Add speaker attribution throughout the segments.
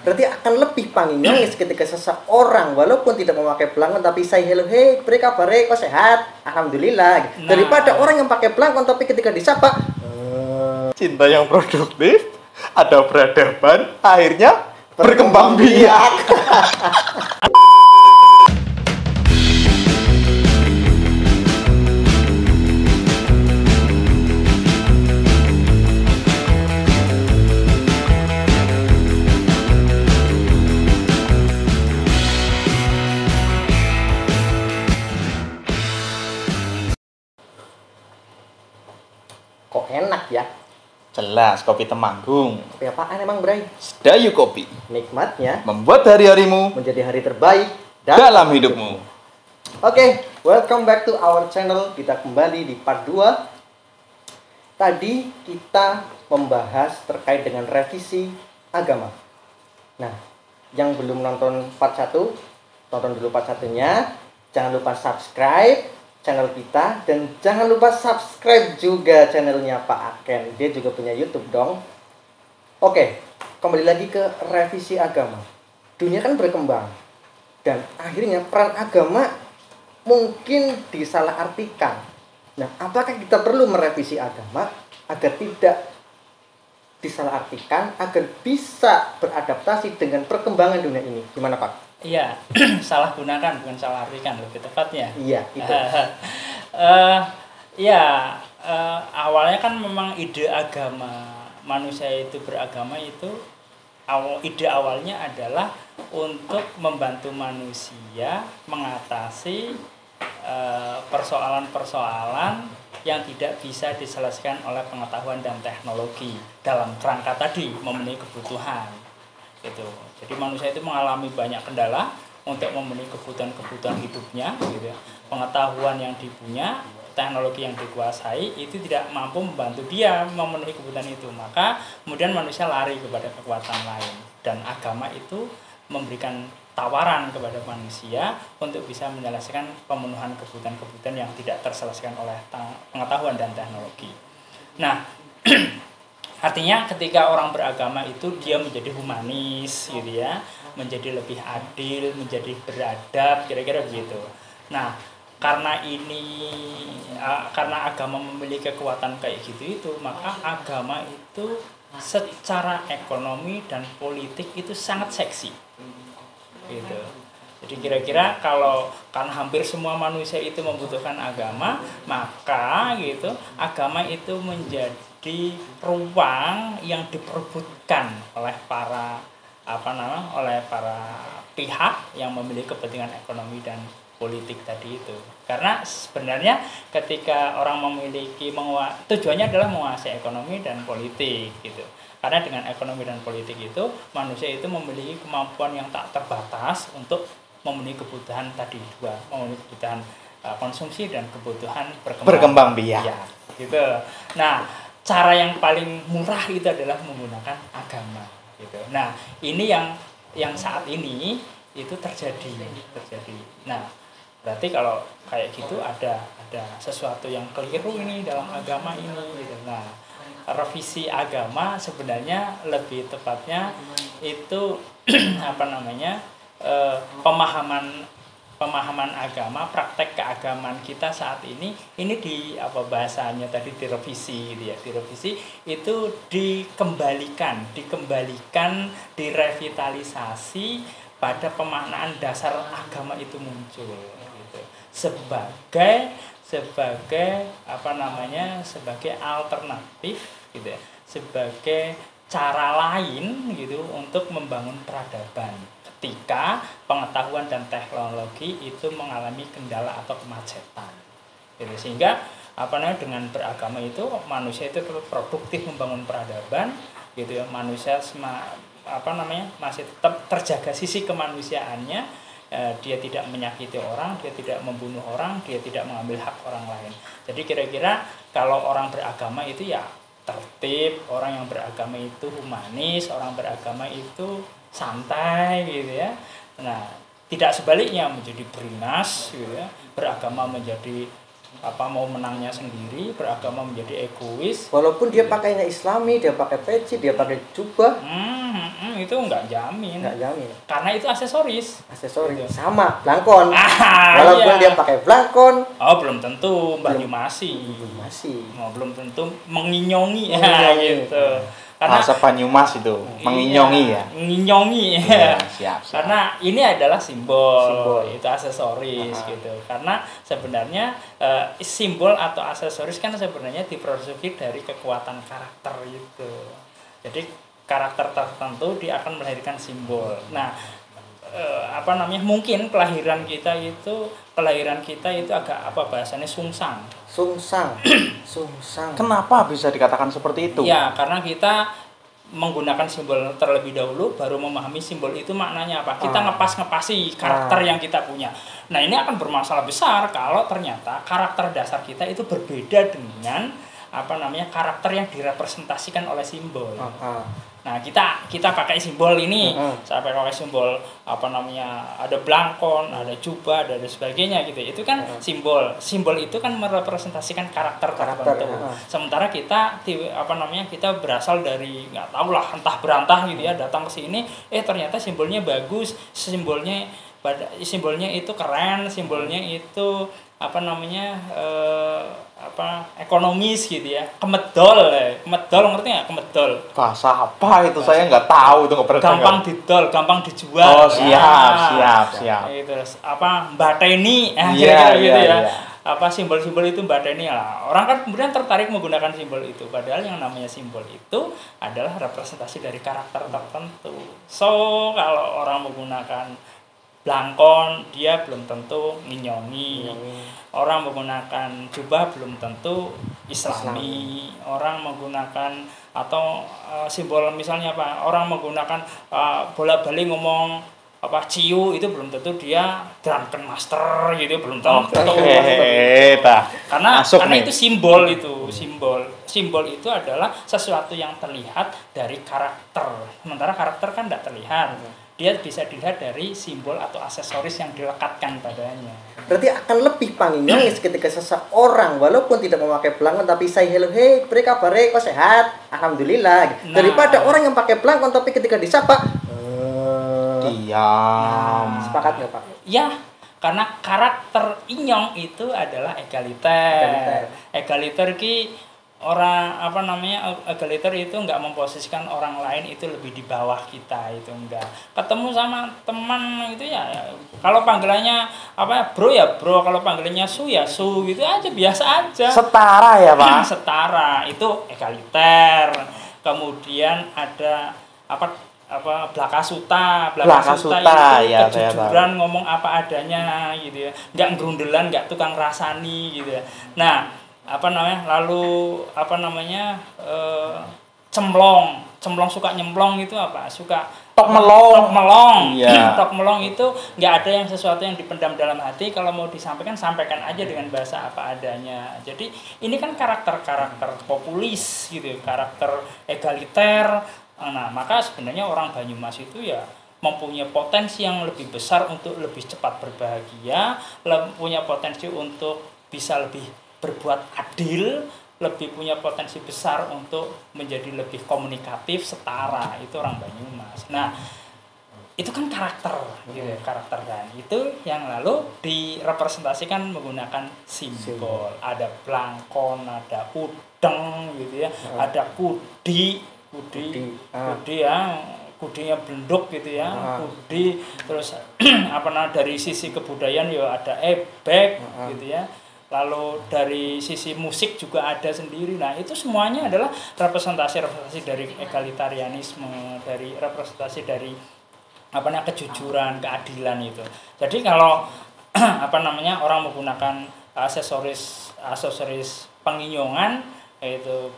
Speaker 1: berarti akan lebih panginginis ketika seseorang walaupun tidak memakai belangkon tapi say hello, hey, bre kabare, kok sehat? Alhamdulillah. Daripada orang yang pakai belangkon tapi ketika disapa,
Speaker 2: cinta yang produktif, ada peradaban, akhirnya berkembang biak.
Speaker 1: Kok enak ya?
Speaker 2: Jelas, kopi Temanggung.
Speaker 1: Kopi apaan emang, Bray?
Speaker 2: Sedayu Kopi.
Speaker 1: Nikmatnya
Speaker 2: Membuat hari-harimu
Speaker 1: menjadi hari terbaik
Speaker 2: dalam hidupmu.
Speaker 1: Oke, welcome back to our channel. Kita kembali di part 2. Tadi kita membahas terkait dengan revisi agama. Nah, yang belum nonton part 1, tonton dulu part 1-nya. Jangan lupa subscribe channel kita, dan jangan lupa subscribe juga channelnya Pak Aken. Dia juga punya YouTube dong. Oke, kembali lagi ke revisi agama. Dunia kan berkembang, dan akhirnya peran agama mungkin disalahartikan. Nah, apakah kita perlu merevisi agama agar tidak disalahartikan, agar bisa beradaptasi dengan perkembangan dunia ini? Gimana, Pak?
Speaker 3: Iya, salah gunakan bukan salah artikan lebih tepatnya.
Speaker 1: Iya, itu.
Speaker 3: Awalnya kan memang ide agama manusia itu beragama itu ide awalnya adalah untuk membantu manusia mengatasi persoalan-persoalan yang tidak bisa diselesaikan oleh pengetahuan dan teknologi dalam kerangka tadi memenuhi kebutuhan. Gitu. Jadi manusia itu mengalami banyak kendala untuk memenuhi kebutuhan hidupnya, gitu. Pengetahuan yang dipunya, teknologi yang dikuasai itu tidak mampu membantu dia memenuhi kebutuhan itu. Maka kemudian manusia lari kepada kekuatan lain, dan agama itu memberikan tawaran kepada manusia untuk bisa menyelesaikan pemenuhan kebutuhan-kebutuhan yang tidak terselesaikan oleh pengetahuan dan teknologi. Nah, artinya ketika orang beragama itu dia menjadi humanis gitu ya, menjadi lebih adil, menjadi beradab, kira-kira begitu. Nah, karena agama memiliki kekuatan kayak gitu itu, maka agama itu secara ekonomi dan politik itu sangat seksi. Gitu. Jadi kira-kira karena hampir semua manusia itu membutuhkan agama, maka gitu agama itu menjadi ruang yang diperebutkan oleh para pihak yang memiliki kepentingan ekonomi dan politik tadi itu. Karena sebenarnya ketika orang tujuannya adalah menguasai ekonomi dan politik gitu. Karena dengan ekonomi dan politik itu manusia itu memiliki kemampuan yang tak terbatas untuk memenuhi kebutuhan tadi dua, memenuhi kebutuhan konsumsi dan kebutuhan berkembang biak. Ya, gitu. Nah, cara yang paling murah itu adalah menggunakan agama, gitu. Nah, ini yang saat ini itu terjadi. Nah, berarti kalau kayak gitu ada sesuatu yang keliru ini dalam agama ini, gitu. Nah, revisi agama sebenarnya lebih tepatnya itu pemahaman agama, praktek keagamaan kita saat ini bahasanya tadi direvisi gitu ya. Direvisi itu dikembalikan, direvitalisasi pada pemaknaan dasar agama itu muncul gitu. Sebagai alternatif gitu ya. Sebagai cara lain gitu untuk membangun peradaban ketika pengetahuan dan teknologi itu mengalami kendala atau kemacetan gitu. Sehingga dengan beragama itu manusia itu produktif membangun peradaban gitu ya. Manusia masih tetap terjaga sisi kemanusiaannya, dia tidak menyakiti orang, dia tidak membunuh orang, dia tidak mengambil hak orang lain. Jadi kira-kira kalau orang beragama itu ya tertib, orang yang beragama itu humanis, orang beragama itu santai gitu ya. Nah, tidak sebaliknya menjadi beringas gitu ya. Beragama menjadi mau menangnya sendiri, beragama menjadi egois.
Speaker 1: Walaupun dia pakainya Islami, dia pakai peci, dia pakai jubah,
Speaker 3: Itu nggak jamin.
Speaker 1: nggak jamin.
Speaker 3: Karena itu aksesoris.
Speaker 1: Aksesoris
Speaker 3: Gitu.
Speaker 1: sama blangkon.
Speaker 3: Iya.
Speaker 1: Walaupun dia pakai blangkon,
Speaker 3: Belum tentu Banyumasi.
Speaker 1: masih
Speaker 3: Belum tentu menginyongi ya
Speaker 1: Menginyongi.
Speaker 3: gitu. Karena
Speaker 2: Bahasa Banyumas itu, menginyongi ya.
Speaker 3: Menginyongi.
Speaker 2: Iya, siap.
Speaker 3: Karena ini adalah simbol,
Speaker 1: Simbol.
Speaker 3: itu aksesoris gitu. Karena sebenarnya simbol atau aksesoris kan sebenarnya diproduksi dari kekuatan karakter itu. Jadi karakter tertentu dia akan melahirkan simbol. Nah, mungkin kelahiran kita itu agak bahasanya sungsang.
Speaker 1: sungsang.
Speaker 2: Kenapa bisa dikatakan seperti itu?
Speaker 3: Ya, karena kita menggunakan simbol terlebih dahulu baru memahami simbol itu maknanya apa. Kita ngepasi karakter yang kita punya. Nah, ini akan bermasalah besar kalau ternyata karakter dasar kita itu berbeda dengan karakter yang direpresentasikan oleh simbol. Nah, kita pakai simbol ini, saya pakai simbol ada blangkon, ada jubah, dan sebagainya gitu. Itu kan simbol. Simbol itu kan merepresentasikan karakter tertentu. Sementara kita kita berasal dari nggak tahu lah entah berantah gitu ya, datang ke sini, ternyata simbolnya bagus, simbolnya itu keren, simbolnya itu ekonomis gitu ya, kemedol ngerti nggak kemedol?
Speaker 2: Bahasa apa itu? Saya nggak tahu itu, nggak pernah
Speaker 3: Gampang
Speaker 2: dengar.
Speaker 3: didol, gampang dijual.
Speaker 2: Oh, siap.
Speaker 3: Itu mbateni,
Speaker 2: Iya,
Speaker 3: kira-kira gitu
Speaker 2: iya,
Speaker 3: ya.
Speaker 2: iya.
Speaker 3: Simbol-simbol itu mbateni lah. Orang kan kemudian tertarik menggunakan simbol itu, padahal yang namanya simbol itu adalah representasi dari karakter tertentu. So, kalau orang menggunakan blangkon, dia belum tentu nginyongi. Orang menggunakan jubah belum tentu Islami. Orang menggunakan atau simbol misalnya orang menggunakan bola-balik ngomong ciu, itu belum tentu dia drunken master gitu, belum tentu. Karena itu simbol simbol itu adalah sesuatu yang terlihat dari karakter, sementara karakter kan tidak terlihat. Dia bisa dilihat dari simbol atau aksesoris yang dilekatkan padanya.
Speaker 1: Berarti akan lebih panginyongis ketika seseorang walaupun tidak memakai blangkon tapi say hello, hey, bre kabare, kok sehat? Alhamdulillah. Daripada orang yang pakai blangkon tapi ketika disapa
Speaker 2: diam.
Speaker 1: Sepakat nggak, Pak?
Speaker 3: Ya, karena karakter inyong itu adalah egaliter. Egaliter egaliter itu enggak memposisikan orang lain itu lebih di bawah kita, itu enggak. Ketemu sama teman itu ya kalau panggilannya bro ya bro, kalau panggilannya su ya su, gitu aja, biasa aja.
Speaker 2: Setara ya, Pak?
Speaker 3: Setara, itu egaliter. Kemudian ada Blakasuta itu
Speaker 2: ya,
Speaker 3: kejujuran, ngomong apa adanya gitu ya, nggak gerundelan, nggak tukang rasani gitu ya. Nah, lalu cemplong suka nyemplong itu suka
Speaker 2: tok melong.
Speaker 3: Iya. Tok melong itu nggak ada yang sesuatu yang dipendam dalam hati, kalau mau disampaikan sampaikan aja dengan bahasa apa adanya. Jadi ini kan karakter populis gitu, karakter egaliter. Nah, maka sebenarnya orang Banyumas itu ya mempunyai potensi yang lebih besar untuk lebih cepat berbahagia, punya potensi untuk bisa lebih berbuat adil, lebih punya potensi besar untuk menjadi lebih komunikatif, setara. Itu orang Banyumas. Nah, itu kan karakter gitu, karakter kan. Itu yang lalu direpresentasikan menggunakan simbol. Ada blangkon, ada udeng gitu ya, ada kudi ya, kudinya blenduk gitu ya, kudi. Terus dari sisi kebudayaan ya ada ebek gitu ya. Lalu dari sisi musik juga ada sendiri. Nah, itu semuanya adalah representasi dari egalitarianisme, dari representasi dari kejujuran, keadilan itu. Jadi kalau orang menggunakan aksesoris penginyongan, yaitu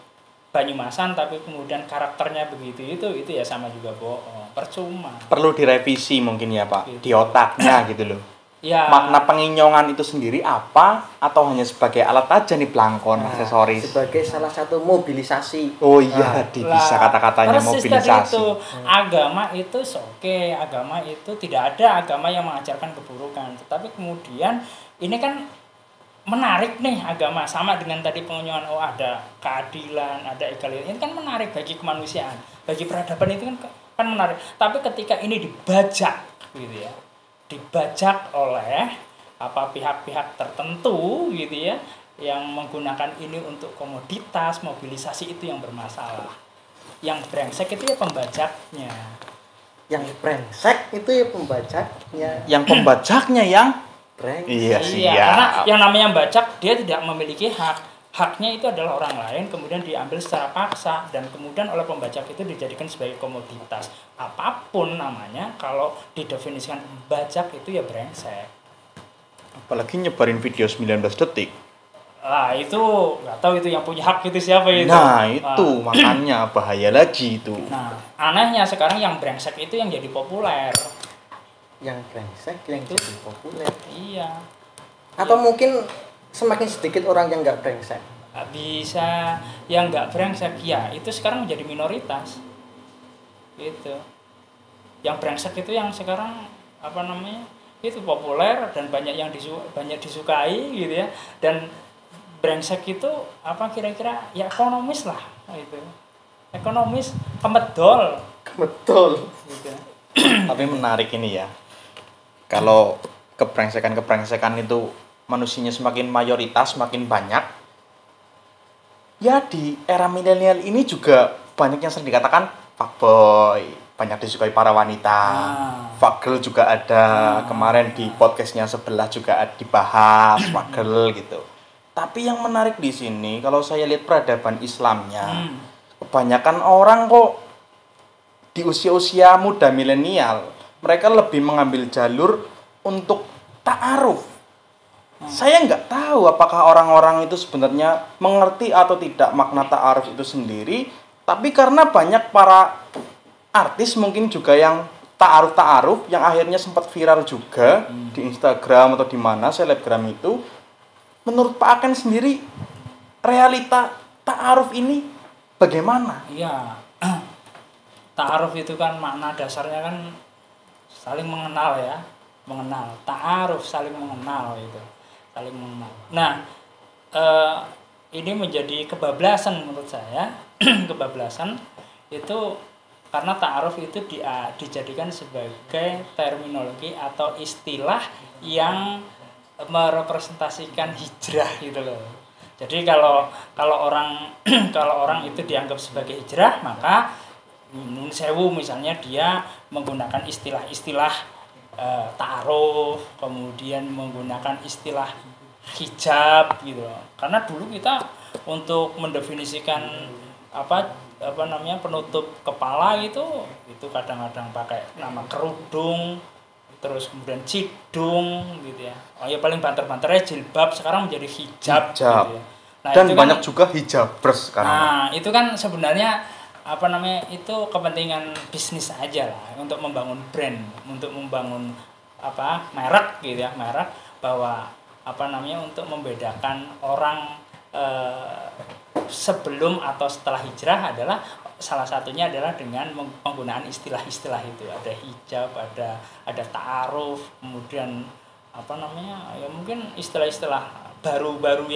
Speaker 3: Banyumasan, tapi kemudian karakternya begitu itu ya sama juga bohong, percuma.
Speaker 2: Perlu direvisi mungkin ya, Pak, gitu. Di otaknya gitu loh.
Speaker 3: Ya.
Speaker 2: Makna penginyongan itu sendiri apa, atau hanya sebagai alat aja nih blangkon, aksesoris?
Speaker 1: Sebagai salah satu mobilisasi.
Speaker 2: Oh iya, bisa kata-katanya mobilisasi.
Speaker 3: Itu agama itu oke, agama itu tidak ada agama yang mengajarkan keburukan. Tetapi kemudian ini kan menarik nih agama, sama dengan tadi pengunjungan, oh ada keadilan, ada egalitas, ini kan menarik bagi kemanusiaan, bagi peradaban, itu kan menarik. Tapi ketika ini dibajak gitu ya, dibajak oleh pihak-pihak tertentu gitu ya, yang menggunakan ini untuk komoditas, mobilisasi, itu yang bermasalah. Yang brengsek itu ya pembajaknya.
Speaker 1: Yang brengsek itu ya pembajaknya.
Speaker 2: Yang pembajaknya yang
Speaker 1: Brengsek.
Speaker 2: iya,
Speaker 3: Karena yang namanya bajak, dia tidak memiliki hak. Haknya itu adalah orang lain, kemudian diambil secara paksa, dan kemudian oleh pembajak itu dijadikan sebagai komoditas. Apapun namanya, kalau didefinisikan bajak itu ya brengsek.
Speaker 2: apalagi nyebarin video 19 detik.
Speaker 3: Itu nggak tahu itu yang punya hak itu siapa itu.
Speaker 2: Nah, itu makanya bahaya lagi itu.
Speaker 3: Nah, anehnya sekarang yang brengsek itu yang jadi populer.
Speaker 1: Yang brengsek yang
Speaker 3: Itu.
Speaker 1: jadi populer.
Speaker 3: Iya.
Speaker 1: Atau mungkin semakin sedikit orang yang nggak brengsek.
Speaker 3: Bisa yang nggak brengsek ya itu sekarang menjadi minoritas gitu. Yang brengsek itu yang sekarang itu populer dan banyak yang banyak disukai gitu ya. Dan brengsek itu kira-kira ya ekonomis lah itu, ekonomis kemedol
Speaker 1: Betul.
Speaker 3: gitu.
Speaker 2: Tapi menarik ini ya. Kalau kebrengsekan itu manusianya semakin mayoritas, semakin banyak. Ya di era milenial ini juga banyak yang sering dikatakan fuckboy, banyak disukai para wanita. Fuckgirl juga ada. Kemarin di podcastnya sebelah juga dibahas fuckgirl gitu. Tapi yang menarik di sini kalau saya lihat peradaban Islamnya, kebanyakan orang kok di usia-usia muda milenial, mereka lebih mengambil jalur untuk ta'aruf. Saya nggak tahu apakah orang-orang itu sebenarnya mengerti atau tidak makna ta'aruf itu sendiri, tapi karena banyak para artis mungkin juga yang ta'aruf yang akhirnya sempat viral juga di Instagram atau di mana selebgram itu. Menurut Pak Aken sendiri, realita ta'aruf ini bagaimana?
Speaker 3: Iya. Ta'aruf itu kan makna dasarnya kan saling mengenal ya, mengenal. Ta'aruf saling mengenal itu, saling mengenal. Nah, ini menjadi kebablasan menurut saya. Kebablasan itu karena ta'aruf itu dijadikan sebagai terminologi atau istilah yang merepresentasikan hijrah gitu loh. Jadi kalau orang kalau orang itu dianggap sebagai hijrah, maka Nun Sewu misalnya dia menggunakan istilah-istilah ta'aruf, kemudian menggunakan istilah hijab gitu. Karena dulu kita untuk mendefinisikan penutup kepala itu kadang-kadang pakai nama kerudung, terus kemudian cidung gitu ya. Oh ya paling banter-banternya jilbab, sekarang menjadi hijab. Gitu ya.
Speaker 2: Nah, dan banyak juga hijabers sekarang.
Speaker 3: Nah, itu kan sebenarnya itu kepentingan bisnis aja lah, untuk membangun brand, untuk membangun merek gitu ya, merek bahwa untuk membedakan orang sebelum atau setelah hijrah adalah salah satunya adalah dengan penggunaan istilah-istilah itu. Ada hijab, ada ta'aruf, kemudian ya mungkin istilah-istilah baru-baru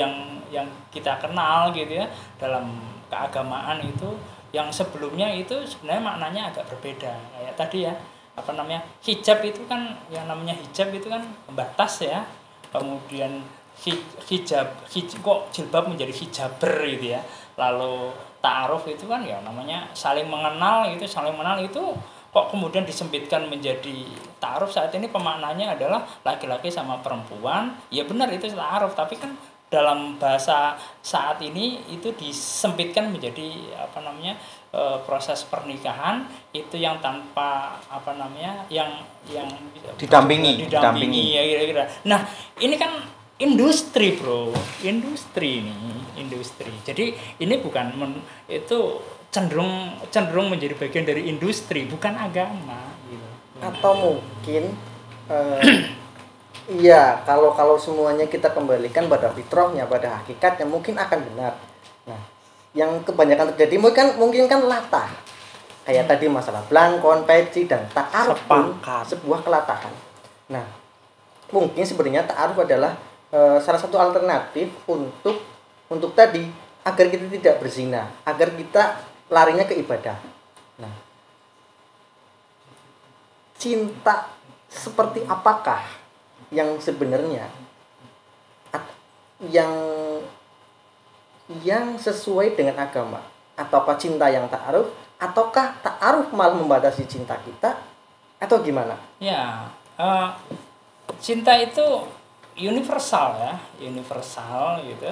Speaker 3: yang kita kenal gitu ya dalam keagamaan itu, yang sebelumnya itu sebenarnya maknanya agak berbeda. Kayak tadi ya, hijab itu kan, yang namanya hijab itu kan pembatas ya. Kemudian hijab kok jilbab menjadi hijaber gitu ya. Lalu ta'aruf itu kan ya namanya saling mengenal gitu, saling mengenal itu kok kemudian disempitkan menjadi ta'aruf. Saat ini pemaknanya adalah laki-laki sama perempuan. Ya benar itu ta'aruf, tapi kan dalam bahasa saat ini itu disempitkan menjadi proses pernikahan itu yang tanpa yang didampingi ya kira-kira. Nah, ini kan industri, Bro. Industri. Jadi ini bukan itu cenderung menjadi bagian dari industri, bukan agama gitu.
Speaker 1: Atau mungkin iya, kalau semuanya kita kembalikan pada fitrahnya, pada hakikatnya mungkin akan benar. Nah, yang kebanyakan terjadi mungkin kan latah. Kayak tadi masalah blangkon, peci, dan ta'aruf pun sebuah kelatahan. Nah, mungkin sebenarnya ta'aruf adalah salah satu alternatif untuk tadi agar kita tidak berzina, agar kita larinya ke ibadah. Nah, cinta seperti apakah yang sebenarnya yang sesuai dengan agama? Ataukah cinta yang ta'aruf, ataukah ta'aruf malah membatasi cinta kita, atau gimana?
Speaker 3: Ya, cinta itu universal ya, universal gitu.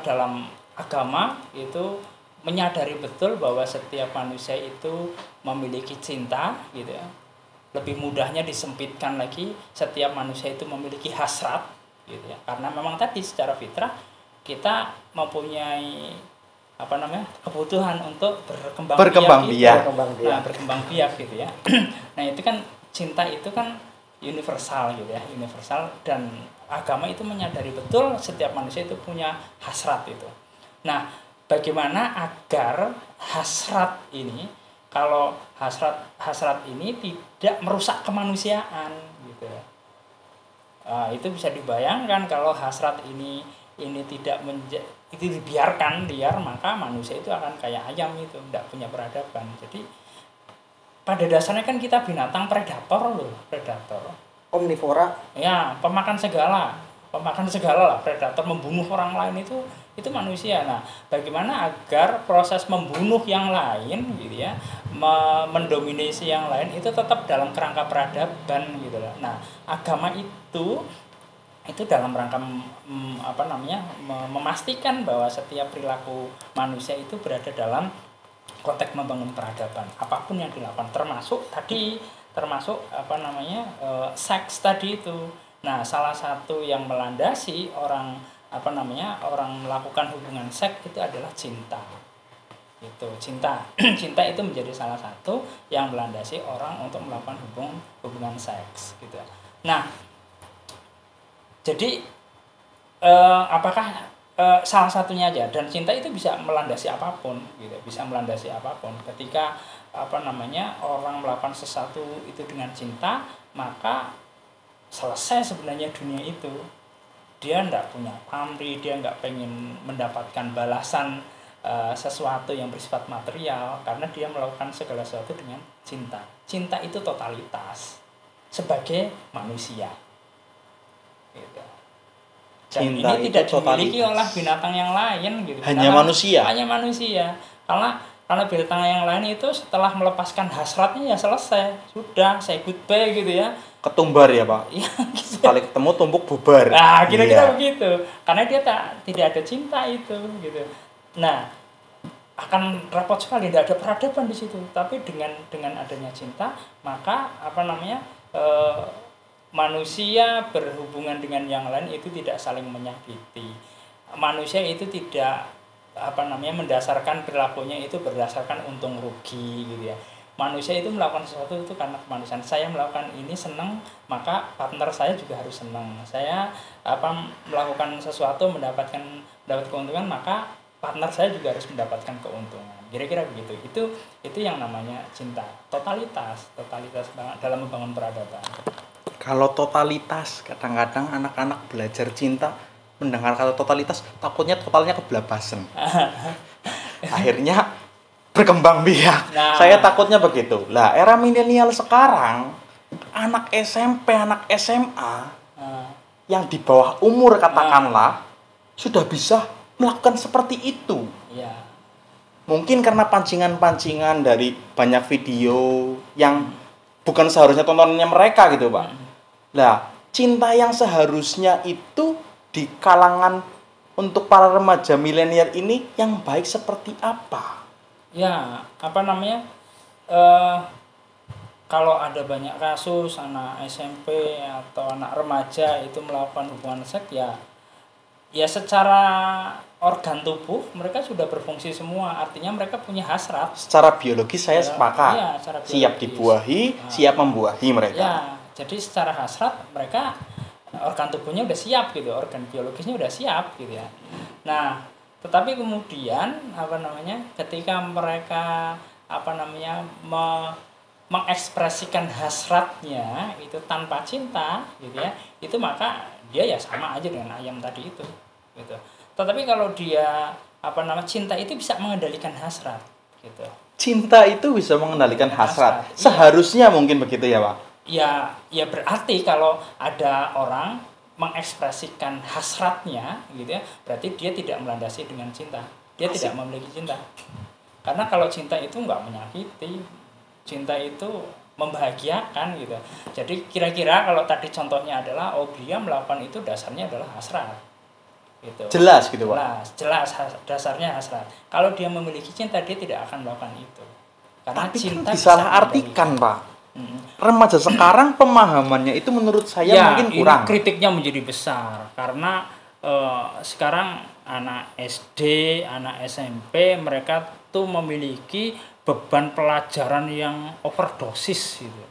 Speaker 3: Dalam agama itu menyadari betul bahwa setiap manusia itu memiliki cinta gitu ya. Lebih mudahnya disempitkan lagi, setiap manusia itu memiliki hasrat gitu ya. Karena memang tadi secara fitrah kita mempunyai kebutuhan untuk berkembang biak. Berkembang biak gitu ya. Nah, itu kan cinta itu kan universal gitu ya, universal, dan agama itu menyadari betul setiap manusia itu punya hasrat itu. Nah, bagaimana agar hasrat ini, kalau hasrat ini tidak merusak kemanusiaan gitu ya. Itu bisa dibayangkan kalau hasrat ini tidak itu dibiarkan liar, maka manusia itu akan kayak ayam itu, tidak punya peradaban. Jadi pada dasarnya kan kita binatang predator loh, predator.
Speaker 1: Omnivora.
Speaker 3: Ya, pemakan segala lah, predator, membunuh orang lain itu manusia. Nah, bagaimana agar proses membunuh yang lain gitu ya, mendominasi yang lain itu tetap dalam kerangka peradaban gitu lah. Nah, agama itu dalam rangka memastikan bahwa setiap perilaku manusia itu berada dalam konteks membangun peradaban. Apapun yang dilakukan, termasuk seks tadi itu. Nah, salah satu yang melandasi orang melakukan hubungan seks itu adalah cinta. Itu cinta. Cinta itu menjadi salah satu yang melandasi orang untuk melakukan hubungan seks gitu. Nah, jadi apakah salah satunya aja, dan cinta itu bisa melandasi apapun gitu, bisa melandasi apapun. Ketika orang melakukan sesuatu itu dengan cinta, maka selesai sebenarnya dunia itu. Dia tidak punya pamrih, dia nggak pengen mendapatkan balasan sesuatu yang bersifat material, karena dia melakukan segala sesuatu dengan cinta. Cinta itu totalitas sebagai manusia gitu. Dan
Speaker 2: Cinta
Speaker 3: ini
Speaker 2: itu
Speaker 3: tidak dimiliki
Speaker 2: totalitas.
Speaker 3: oleh binatang yang lain gitu.
Speaker 2: Hanya manusia.
Speaker 3: Hanya manusia. Karena binatang yang lain itu setelah melepaskan hasratnya ya selesai, sudah say goodbye gitu ya.
Speaker 2: Ketumbar ya Pak.
Speaker 3: Iya, gitu.
Speaker 2: Sekali ketemu tumpuk bubar.
Speaker 3: Nah, kira-kira
Speaker 2: Iya.
Speaker 3: begitu. Karena dia tidak ada cinta itu gitu. Nah, akan repot sekali, tidak ada peradaban di situ. Tapi dengan adanya cinta, maka manusia berhubungan dengan yang lain itu tidak saling menyakiti. Manusia itu tidak mendasarkan perilakunya itu berdasarkan untung rugi gitu ya. Manusia itu melakukan sesuatu itu karena kemanusiaan. Saya melakukan ini senang, maka partner saya juga harus senang. Saya melakukan sesuatu dapat keuntungan, maka partner saya juga harus mendapatkan keuntungan. Kira-kira begitu. Itu yang namanya cinta. Totalitas dalam membangun peradaban.
Speaker 2: Kalau totalitas, kadang-kadang anak-anak belajar cinta, mendengar kata totalitas, takutnya totalnya kebelabasan. Akhirnya berkembang biak.
Speaker 3: Nah.
Speaker 2: Saya takutnya begitu. Lah, era milenial sekarang, anak SMP, anak SMA, yang di bawah umur katakanlah, sudah bisa melakukan seperti itu.
Speaker 3: Ya.
Speaker 2: Mungkin karena pancingan-pancingan dari banyak video yang bukan seharusnya tontonannya mereka gitu Pak. Nah, cinta yang seharusnya itu di kalangan untuk para remaja milenial ini yang baik seperti apa?
Speaker 3: Ya, kalau ada banyak kasus anak SMP atau anak remaja itu melakukan hubungan seks, ya secara organ tubuh mereka sudah berfungsi semua, artinya mereka punya hasrat.
Speaker 2: Secara biologis saya sepakat.
Speaker 3: Ya, secara biologis.
Speaker 2: Siap dibuahi, siap membuahi mereka.
Speaker 3: Ya, jadi secara hasrat mereka organ tubuhnya udah siap gitu, organ biologisnya udah siap gitu ya. Nah, tetapi kemudian ketika mereka mengekspresikan hasratnya itu tanpa cinta gitu ya, itu maka dia ya sama aja dengan ayam tadi itu gitu. Tetapi kalau dia cinta itu bisa mengendalikan hasrat gitu.
Speaker 2: Cinta itu bisa mengendalikan hasrat.
Speaker 3: Iya.
Speaker 2: Seharusnya mungkin begitu ya, Pak.
Speaker 3: Ya berarti kalau ada orang mengekspresikan hasratnya gitu ya, berarti dia tidak melandasi dengan cinta. Dia tidak memiliki cinta. Karena kalau cinta itu nggak menyakiti, cinta itu membahagiakan gitu. Jadi kira-kira kalau tadi contohnya adalah dia melakukan itu dasarnya adalah hasrat. Gitu.
Speaker 2: Jelas gitu, Pak.
Speaker 3: Jelas dasarnya hasrat. Kalau dia memiliki cinta dia tidak akan melakukan itu. Karena
Speaker 2: Tapi
Speaker 3: cinta
Speaker 2: kan disalahartikan, Pak. Remaja sekarang pemahamannya itu menurut saya mungkin kurang.
Speaker 3: Ini kritiknya menjadi besar karena sekarang anak SD, anak SMP mereka tuh memiliki beban pelajaran yang overdosis gitu.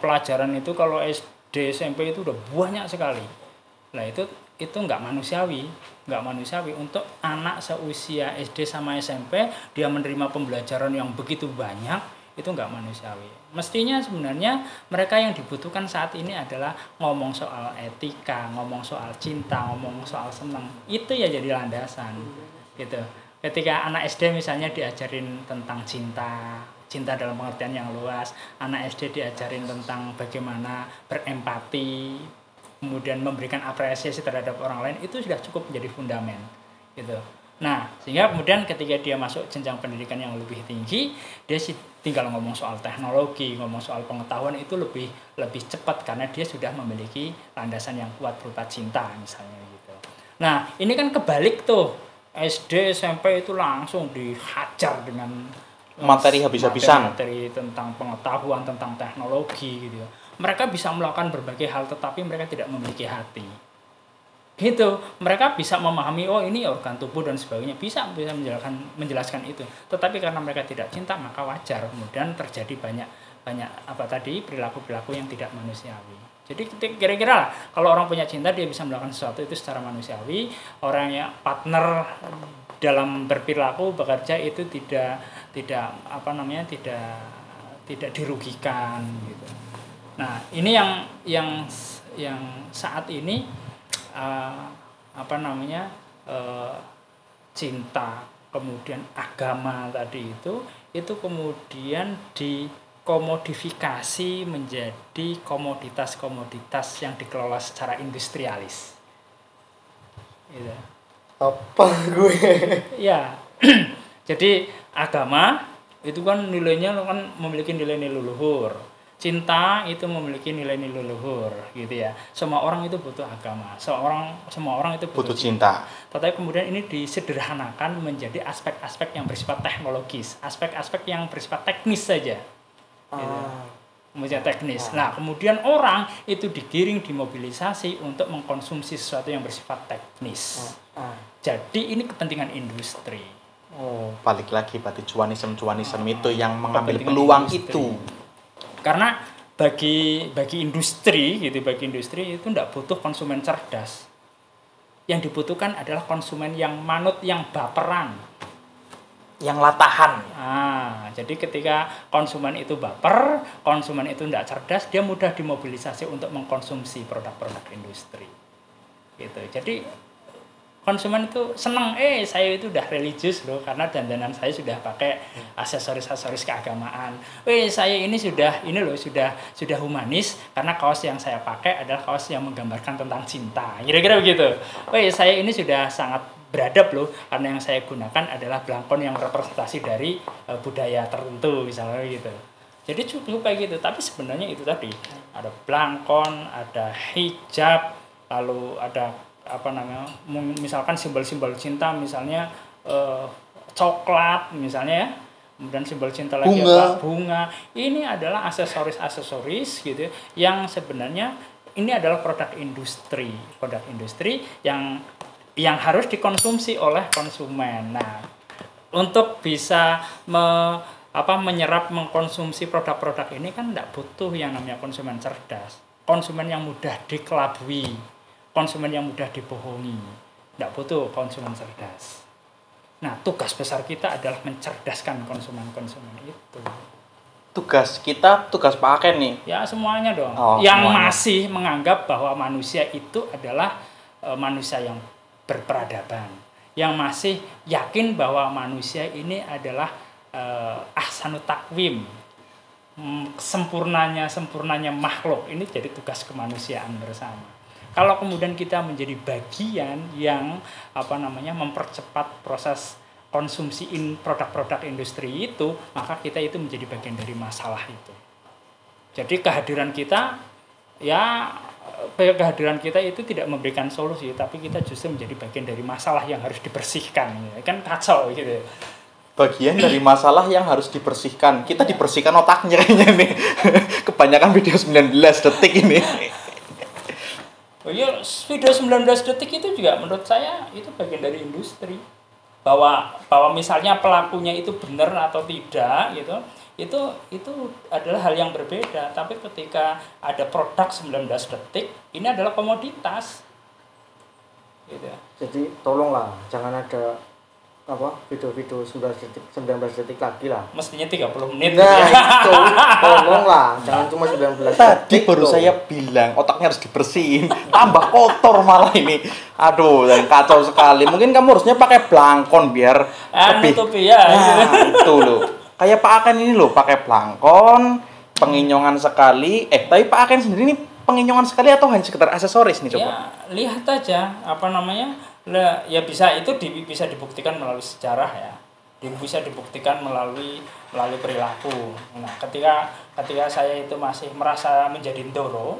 Speaker 3: Pelajaran itu kalau SD, SMP itu udah banyak sekali. Nah itu nggak manusiawi untuk anak seusia SD sama SMP dia menerima pembelajaran yang begitu banyak, itu nggak manusiawi. Mestinya sebenarnya mereka yang dibutuhkan saat ini adalah ngomong soal etika, ngomong soal cinta, ngomong soal senang. Itu ya jadi landasan gitu. Ketika anak SD misalnya diajarin tentang cinta dalam pengertian yang luas, anak SD diajarin tentang bagaimana berempati, kemudian memberikan apresiasi terhadap orang lain, itu sudah cukup menjadi fundamen gitu. Nah, sehingga kemudian ketika dia masuk jenjang pendidikan yang lebih tinggi, dia tinggal ngomong soal teknologi, ngomong soal pengetahuan itu lebih cepat karena dia sudah memiliki landasan yang kuat berupa cinta misalnya gitu. Nah, ini kan kebalik tuh. SD, SMP itu langsung dihajar dengan
Speaker 2: materi habis-habisan,
Speaker 3: materi tentang pengetahuan, tentang teknologi gitu. Mereka bisa melakukan berbagai hal tetapi mereka tidak memiliki hati. Gitu. Mereka bisa memahami ini organ tubuh dan sebagainya, bisa menjelaskan itu. Tetapi karena mereka tidak cinta maka wajar kemudian terjadi banyak perilaku-perilaku yang tidak manusiawi. Jadi kira-kira kalau orang punya cinta dia bisa melakukan sesuatu itu secara manusiawi. Orang yang partner dalam berperilaku bekerja itu tidak dirugikan gitu. Nah, ini yang saat ini cinta kemudian agama tadi itu kemudian dikomodifikasi menjadi komoditas-komoditas yang dikelola secara industrialis. Gitu.
Speaker 1: Apa gue?
Speaker 3: Ya. Jadi agama itu kan nilainya kan memiliki nilai-nilai luhur. Cinta itu memiliki nilai-nilai luhur gitu ya. Semua orang itu butuh agama. Semua orang itu butuh cinta. Tetapi kemudian ini disederhanakan menjadi aspek-aspek yang bersifat teknologis, aspek-aspek yang bersifat teknis saja. Gitu. Teknis. Nah, kemudian orang itu digiring, dimobilisasi untuk mengkonsumsi sesuatu yang bersifat teknis. Jadi ini kepentingan industri.
Speaker 2: Balik lagi berarti cuanisme itu yang mengambil peluang industri. Itu.
Speaker 3: Karena bagi industri itu tidak butuh konsumen cerdas. Yang dibutuhkan adalah konsumen yang manut, yang baperan,
Speaker 2: yang latahan.
Speaker 3: Jadi ketika konsumen itu baper, konsumen itu tidak cerdas, dia mudah dimobilisasi untuk mengkonsumsi produk-produk industri. Gitu. Jadi konsumen itu senang, saya itu udah religius loh karena dandanan saya sudah pakai aksesoris keagamaan. Saya ini sudah humanis karena kaos yang saya pakai adalah kaos yang menggambarkan tentang cinta. Kira-kira begitu. Saya ini sudah sangat beradab loh karena yang saya gunakan adalah blangkon yang representasi dari budaya tertentu misalnya gitu. Jadi cukup kayak gitu, tapi sebenarnya itu tadi ada blangkon, ada hijab, lalu ada misalkan simbol-simbol cinta misalnya coklat misalnya ya, kemudian simbol cinta lagi bunga. Ini adalah aksesoris gitu yang sebenarnya ini adalah produk industri yang harus dikonsumsi oleh konsumen. Nah, untuk bisa menyerap mengkonsumsi produk-produk ini kan tidak butuh yang namanya konsumen cerdas, konsumen yang mudah dikelabui, konsumen yang mudah dibohongi. Tidak butuh konsumen cerdas. Nah, tugas besar kita adalah mencerdaskan konsumen-konsumen itu.
Speaker 2: tugas kita, tugas Pak Aken nih.
Speaker 3: Ya semuanya dong.
Speaker 2: Oh,
Speaker 3: yang
Speaker 2: semuanya.
Speaker 3: masih menganggap bahwa manusia itu adalah manusia yang berperadaban, yang masih yakin bahwa manusia ini adalah ahsanut takwim, sempurnanya makhluk. Ini jadi tugas kemanusiaan bersama. Kalau kemudian kita menjadi bagian yang mempercepat proses konsumsi produk-produk industri itu, maka kita itu menjadi bagian dari masalah itu. Jadi kehadiran kita itu tidak memberikan solusi, tapi kita justru menjadi bagian dari masalah yang harus dibersihkan. Kan kacau gitu.
Speaker 2: Bagian dari masalah yang harus dibersihkan. Kita dibersihkan otaknya kayaknya nih. Kebanyakan video 19 detik ini.
Speaker 3: Oh iya, video 19 detik itu juga menurut saya itu bagian dari industri. Bahwa misalnya pelakunya itu benar atau tidak gitu. Itu adalah hal yang berbeda. Tapi ketika ada produk 19 detik, ini adalah komoditas. Gitu.
Speaker 1: Jadi tolonglah jangan ada video-video 19 detik lagi lah.
Speaker 3: Mestinya 30 menit
Speaker 1: Nah,
Speaker 3: gitu ya.
Speaker 1: itu tolonglah jangan cuma 19
Speaker 2: Tadi
Speaker 1: detik.
Speaker 2: baru
Speaker 1: loh.
Speaker 2: saya bilang otaknya harus dibersihin, tambah kotor malah ini. Aduh, dan kacau sekali. Mungkin kamu harusnya pakai blangkon biar lebih.
Speaker 3: Nutupi ya.
Speaker 2: Nah, itu loh. Kayak Pak Aken ini loh, pakai blangkon, penginyongan sekali. Tapi Pak Aken sendiri ini penginyongan sekali atau hanya sekedar aksesoris nih coba?
Speaker 3: Ya, lihat aja ya bisa dibuktikan melalui sejarah ya. Bisa dibuktikan melalui perilaku. Nah, ketika saya itu masih merasa menjadi ndoro,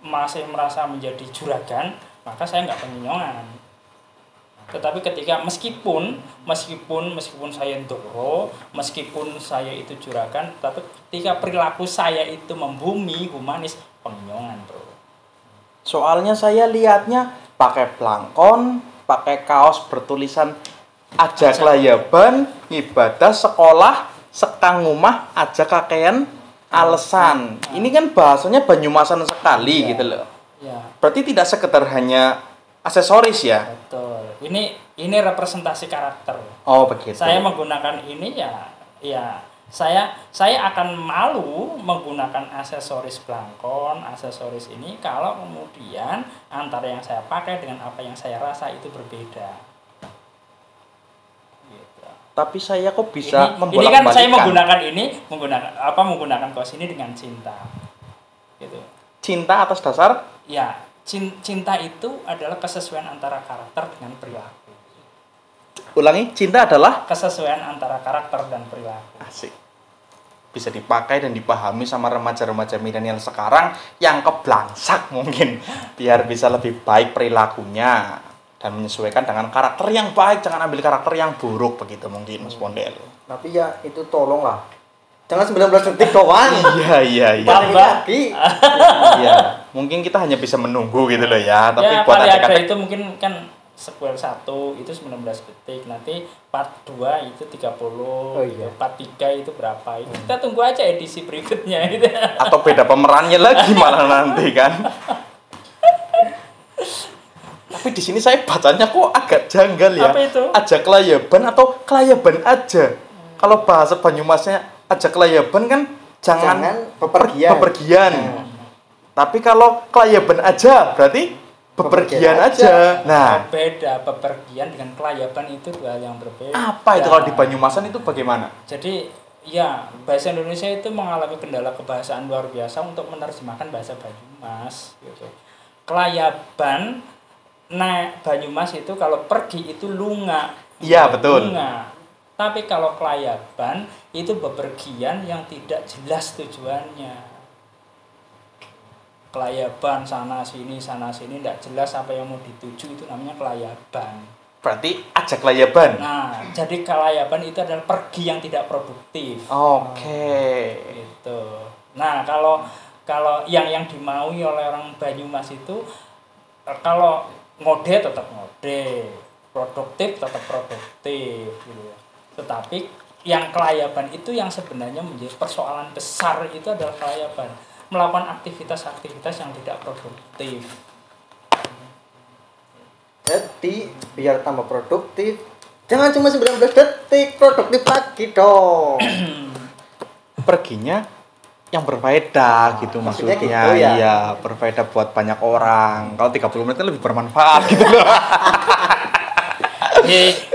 Speaker 3: masih merasa menjadi juragan, maka saya nggak penginyongan. Tetapi ketika meskipun saya ndoro, meskipun saya itu juragan, tapi ketika perilaku saya itu membumi, humanis, penginyongan, bro.
Speaker 2: Soalnya saya lihatnya pakai blangkon, pakai kaos bertulisan aja kelayaban, ibadah, sekolah, sekang ngumah, aja kakean, alasan. Ini kan bahasanya Banyumasan sekali gitu loh.
Speaker 3: Ya,
Speaker 2: Berarti tidak sekedar hanya aksesoris ya?
Speaker 3: betul. Ini representasi karakter.
Speaker 2: Oh begitu.
Speaker 3: Saya menggunakan ini ya saya akan malu menggunakan aksesoris blangkon, aksesoris ini kalau kemudian antara yang saya pakai dengan apa yang saya rasa itu berbeda. Gitu.
Speaker 2: Tapi saya kok bisa
Speaker 3: Ini kan saya
Speaker 2: membolak-balikan.
Speaker 3: menggunakan kaos ini dengan cinta. Gitu.
Speaker 2: Cinta atas dasar
Speaker 3: Ya, cinta itu adalah kesesuaian antara karakter dengan perilaku.
Speaker 2: ulangi, cinta adalah
Speaker 3: Kesesuaian antara karakter dan perilaku.
Speaker 2: asik. Bisa dipakai dan dipahami sama remaja-remaja milenial sekarang yang keblangsak mungkin biar bisa lebih baik perilakunya dan menyesuaikan dengan karakter yang baik, jangan ambil karakter yang buruk begitu mungkin Mas Pondel.
Speaker 1: Tapi ya itu tolonglah. Jangan 19 detik doang.
Speaker 2: Iya.
Speaker 3: Tambah.
Speaker 1: Lagi.
Speaker 2: Iya, mungkin kita hanya bisa menunggu gitu loh ya, tapi
Speaker 3: Ya,
Speaker 2: buat
Speaker 3: kali ada
Speaker 2: adik-adik
Speaker 3: itu mungkin kan sequel 1 itu 19 detik, nanti part 2 itu 30,
Speaker 1: iya.
Speaker 3: part 3 itu berapa. Itu kita tunggu aja edisi berikutnya gitu.
Speaker 2: atau beda pemerannya lagi malah nanti kan. Tapi di sini saya bacanya kok agak janggal ya.
Speaker 3: Apa itu?
Speaker 2: Aja kelayaban atau kelayaban aja. Kalau bahasa Banyumasnya aja kelayaban kan jangan bepergian. Tapi kalau kelayaban aja berarti bepergian aja. Nah,
Speaker 3: Beda bepergian dengan kelayaban itu dua hal yang berbeda.
Speaker 2: apa itu kalau di Banyumasan itu bagaimana?
Speaker 3: Jadi ya bahasa Indonesia itu mengalami kendala kebahasaan luar biasa untuk menerjemahkan bahasa Banyumas gitu. Kelayaban Banyumas itu kalau pergi itu lunga.
Speaker 2: Iya, betul.
Speaker 3: Lunga. Tapi kalau kelayaban itu bepergian yang tidak jelas tujuannya. Kelayaban sana sini tidak jelas apa yang mau dituju, itu namanya kelayaban.
Speaker 2: Berarti aja kelayaban.
Speaker 3: Nah, jadi kelayaban itu adalah pergi yang tidak produktif.
Speaker 2: Oke.
Speaker 3: Gitu. Nah, kalau yang dimaui oleh orang Banyumas itu kalau ngode tetap ngode, produktif tetap produktif gitu. Tetapi yang kelayaban itu yang sebenarnya menjadi persoalan besar itu adalah kelayaban, melakukan aktivitas-aktivitas yang tidak produktif.
Speaker 1: Jadi biar tambah produktif, jangan cuma 19 detik, produktif lagi dong.
Speaker 2: perginya yang berfaedah gitu
Speaker 1: maksudnya
Speaker 2: maksudnya.
Speaker 1: gitu ya.
Speaker 2: Iya, berfaedah buat banyak orang. Kalau 30 menit kan lebih bermanfaat gitu loh.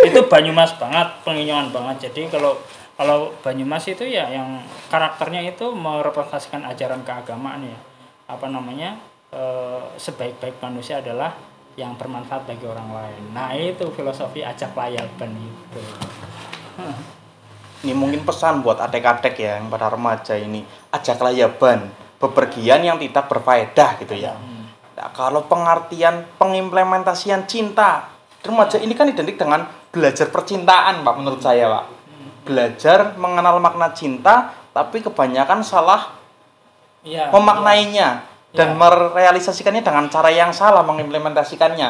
Speaker 3: Itu Banyumas banget, penginyoan banget. Jadi kalau Banyumas itu ya yang karakternya itu merepresentasikan ajaran keagamaan ya. Apa namanya? Sebaik-baik manusia adalah yang bermanfaat bagi orang lain. Nah, itu filosofi ajak layaban itu.
Speaker 2: Ini mungkin pesan buat adik-adik ya yang pada remaja ini, ajaklah ya ban, bepergian yang tidak berfaedah gitu ya. Nah, kalau pengertian pengimplementasian cinta, remaja ini kan identik dengan belajar percintaan, Pak, menurut saya, Pak. Belajar mengenal makna cinta, tapi kebanyakan salah memaknainya dan merealisasikannya dengan cara yang salah, mengimplementasikannya.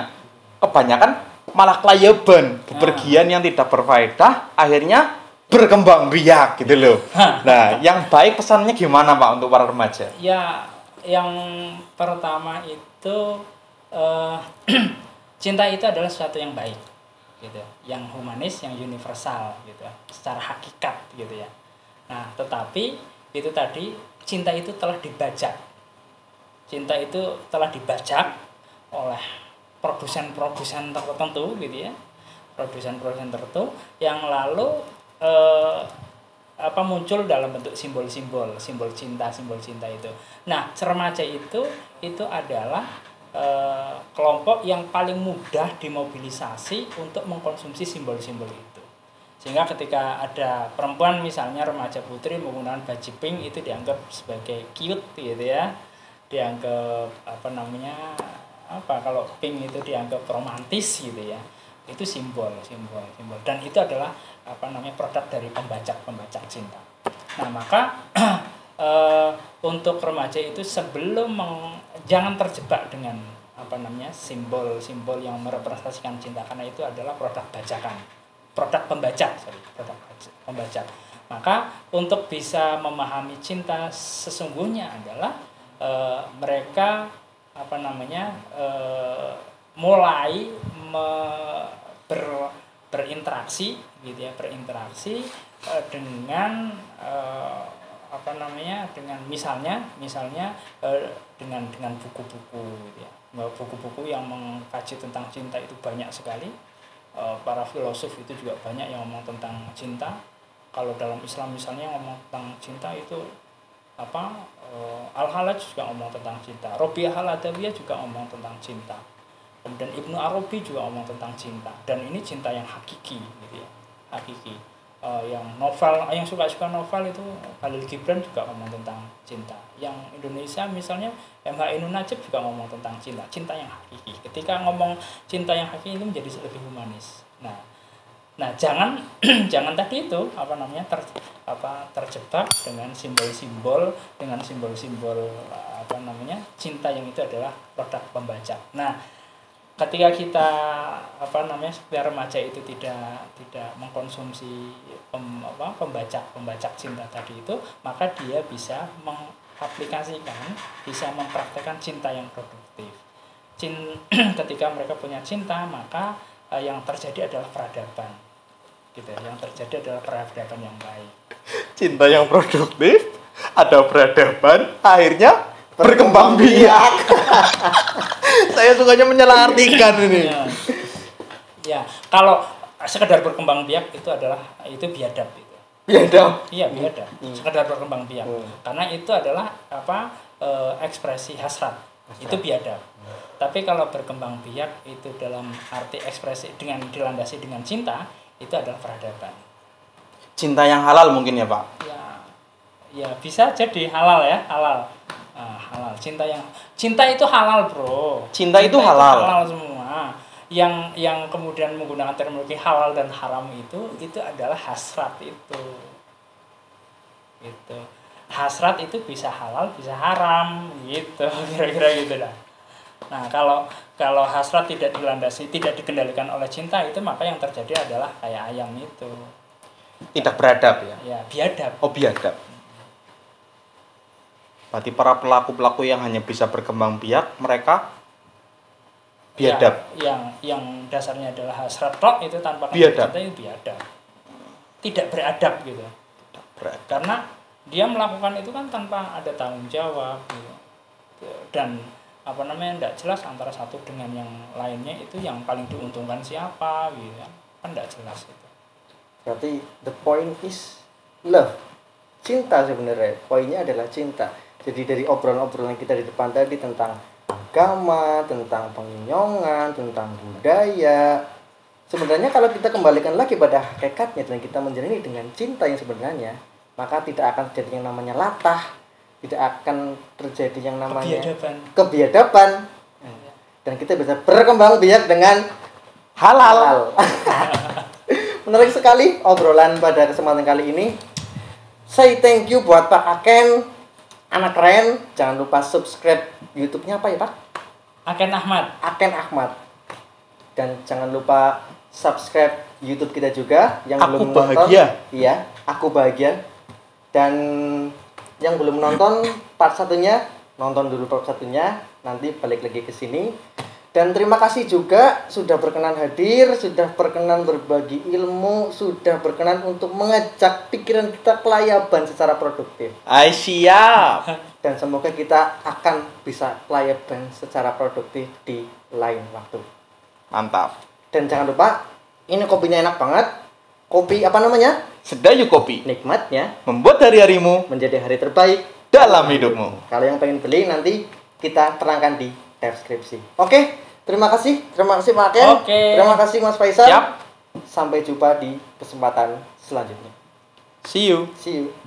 Speaker 2: Kebanyakan malah kelayaban, bepergian yang tidak berfaedah, akhirnya berkembang biak gitu loh. Nah, yang baik pesannya gimana Pak untuk para remaja?
Speaker 3: Ya, yang pertama itu cinta itu adalah sesuatu yang baik, gitu, yang humanis, yang universal, gitu, secara hakikat, gitu ya. Nah, tetapi itu tadi cinta itu telah dibajak, oleh produsen-produsen tertentu, gitu ya, produsen-produsen tertentu yang lalu muncul dalam bentuk simbol cinta itu. Nah, remaja itu adalah kelompok yang paling mudah dimobilisasi untuk mengkonsumsi simbol-simbol itu. Sehingga ketika ada perempuan misalnya remaja putri menggunakan baju pink, itu dianggap sebagai cute gitu ya. Dianggap kalau pink itu dianggap romantis gitu ya. Itu simbol dan itu adalah produk dari pembajak cinta. Nah, maka untuk remaja itu jangan terjebak dengan simbol-simbol yang merepresentasikan cinta, karena itu adalah produk pembajak. Maka untuk bisa memahami cinta sesungguhnya adalah mereka mulai berinteraksi gitu ya, dengan dengan misalnya dengan buku-buku gitu ya. Buku-buku yang mengkaji tentang cinta itu banyak sekali. Para filosof itu juga banyak yang ngomong tentang cinta. Kalau dalam Islam misalnya ngomong tentang cinta itu Al-Halaj juga ngomong tentang cinta, Robiah Al-Adawiyah juga ngomong tentang cinta, kemudian Ibnu Arabi juga ngomong tentang cinta, dan ini cinta yang hakiki gitu ya, yang suka novel itu Khalil Gibran juga ngomong tentang cinta, yang Indonesia misalnya MH Ainun Najib juga ngomong tentang cinta yang hakiki. Ketika ngomong cinta yang hakiki itu menjadi lebih humanis. Nah, jangan tadi itu terjebak dengan simbol-simbol cinta yang itu adalah produk pembajak. Nah, ketika kita setiap remaja itu tidak mengkonsumsi pembajak cinta tadi itu, maka dia bisa mengaplikasikan, bisa mempraktekkan cinta yang produktif. Ketika mereka punya cinta, maka yang terjadi adalah peradaban. Gitu, yang terjadi adalah peradaban yang baik.
Speaker 2: Cinta yang produktif, ada peradaban, akhirnya berkembang biak. Saya sukanya menyalahartikan ini.
Speaker 3: Ya, kalau sekedar berkembang biak itu biadab itu.
Speaker 2: Biadab.
Speaker 3: Iya, biadab. Sekedar berkembang biak. Karena itu adalah ekspresi hasrat. Itu biadab. Tapi kalau berkembang biak itu dalam arti ekspresi dengan dilandasi dengan cinta, itu adalah peradaban.
Speaker 2: Cinta yang halal mungkin ya, Pak?
Speaker 3: Ya bisa jadi halal ya, halal. Halal. Cinta itu halal, Bro.
Speaker 2: Cinta itu halal.
Speaker 3: Halal semua. Yang kemudian menggunakan terminologi halal dan haram itu adalah hasrat itu. Gitu. Hasrat itu bisa halal, bisa haram, gitu. Kira-kira gitu dah. Nah, kalau hasrat tidak dilandasi, tidak dikendalikan oleh cinta itu, maka yang terjadi adalah kayak ayam itu.
Speaker 2: Tidak beradab ya?
Speaker 3: Ya, biadab.
Speaker 2: Oh, biadab. Berarti para pelaku-pelaku yang hanya bisa berkembang biak, mereka biadab.
Speaker 3: Ya, yang dasarnya adalah hasrat tok itu tanpa
Speaker 2: biadab.
Speaker 3: Cinta itu biadab. Tidak beradab gitu.
Speaker 2: Tidak beradab.
Speaker 3: Karena dia melakukan itu kan tanpa ada tanggung jawab gitu. Dan tidak jelas antara satu dengan yang lainnya, itu yang paling diuntungkan siapa gitu kan tidak jelas itu.
Speaker 1: Berarti the point is love, cinta sebenarnya. Poinnya adalah cinta. Jadi dari obrolan-obrolan kita di depan tadi tentang agama, tentang penginyongan, tentang budaya, sebenarnya kalau kita kembalikan lagi pada hakikatnya dan kita menjalani dengan cinta yang sebenarnya, maka tidak akan terjadi yang namanya latah, tidak akan terjadi yang namanya kebiadaban. Dan kita bisa berkembang biak dengan halal. Menarik sekali obrolan pada kesempatan kali ini. Say thank you buat Pak Aken, anak keren. Jangan lupa subscribe YouTube-nya apa ya Pak?
Speaker 3: Aken Ahmad.
Speaker 1: Aken Ahmad. Dan jangan lupa subscribe YouTube kita juga yang belum nonton. Iya, aku bahagia. Dan yang belum nonton part satunya, nonton dulu part satunya, nanti balik lagi ke sini. Dan terima kasih juga sudah berkenan hadir, sudah berkenan berbagi ilmu, sudah berkenan untuk mengajak pikiran kita ke layaban secara produktif.
Speaker 2: Siap.
Speaker 1: Dan semoga kita akan bisa layaban secara produktif di lain waktu.
Speaker 2: Mantap.
Speaker 1: Dan jangan lupa, ini kopinya enak banget. Kopi apa namanya?
Speaker 2: Sedayu Kopi.
Speaker 1: Nikmatnya
Speaker 2: Membuat hari-harimu
Speaker 1: menjadi hari terbaik
Speaker 2: dalam hidupmu.
Speaker 1: Kalau yang pengen beli nanti kita terangkan di deskripsi. Oke, terima kasih Pak Ken. Terima kasih Mas Faisal.
Speaker 2: Siap.
Speaker 1: Sampai jumpa di kesempatan selanjutnya.
Speaker 2: See you.
Speaker 1: See you.